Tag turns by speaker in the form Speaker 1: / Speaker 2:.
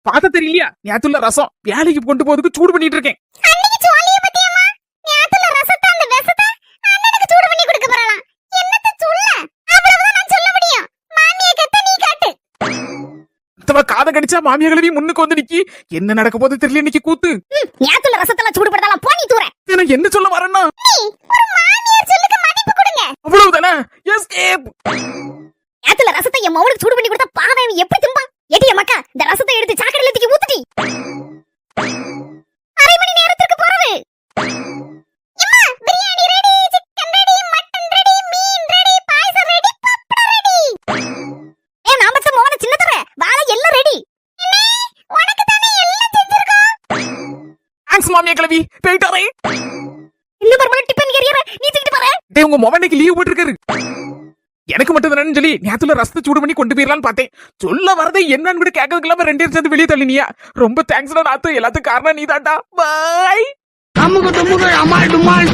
Speaker 1: பாத்த தெரியலையா? நேத்துல ரசம் வேலைக்கு கொண்டு போறதுக்கு சூடு பண்ணிட்டு இருக்கேன்.
Speaker 2: அன்னைக்கு சோழிய பத்தியம்மா நேத்துல ரசத்தை அந்த வெசத்தை அண்ணனுக்கு சூடு பண்ணி கொடுக்க போறலாம். என்னத்த சொல்ல? அவ்வளவுதான் நான் சொல்ல முடியும். மாமியை கத்த நீ காட்டு.
Speaker 1: காதை கடிச்சா மாமியா கிளவி முன்னுக்கு வந்து நிக்கி. என்ன நடக்க போது தெரியல இன்னைக்கு கூத்து.
Speaker 2: நேத்துல ரசத்தெல்லாம் சூடு படுத்தாலாம் போனி தூர.
Speaker 1: எனக்கு என்ன சொல்ல வரேன்னா
Speaker 2: நீ ஒரு மாமியார் சொல்லுக்கு மதிப்பு கொடுங்க.
Speaker 1: அவ்வளவுதானே. எஸ்கேப்.
Speaker 2: நேத்துல ரசத்தை என் மவனுக்கு சூடு பண்ணி கொடுத்தா பாவம் எப்படி திம்பா? எடிய மக்கா இந்த ரசத்தை எடுத்து சாக்கடையில தூக்கி ஊத்துடி. அரை மணி நேரத்துக்கு போறது. அம்மா biryani ready, chicken ready, mutton ready, மீன் ரெடி, பாயசம் ரெடி, பப்படம் ரெடி. ஏ நாமத்த மோன சின்ன தர வாள எல்லாம் ரெடி. அண்ணே உனக்கு தானே எல்லாம் செஞ்சிருக்கோம்.
Speaker 1: தேங்க்ஸ் மாமியா கிளவி. போயிட்டாரே.
Speaker 2: இந்த பர்மனன்ட் டிபன் கேரியர் நீ தூக்கிட்டு போற.
Speaker 1: டேய் உங்க மொபைலுக்கு லீவ் போட்டுருக்காரு. எனக்கு மட்டும் தானேன்னு சொல்லி நேத்துல ரசத்தை சூடு பண்ணி கொண்டு போயிடலான்னு பார்த்தேன். சொல்ல வரதை என்னன்னு கூட கேட்கறதுக்கு இல்லாம 2 பேரும் சேர்ந்து வெளியே தள்ளினியா. ரொம்ப தேங்க்ஸ்டா நாத்து. எல்லாத்துக்கும் காரணம் நீ தான்டா. பாய்.
Speaker 3: அம்முக்கு தும்முக்கு அம்மாள் டும்மாள்.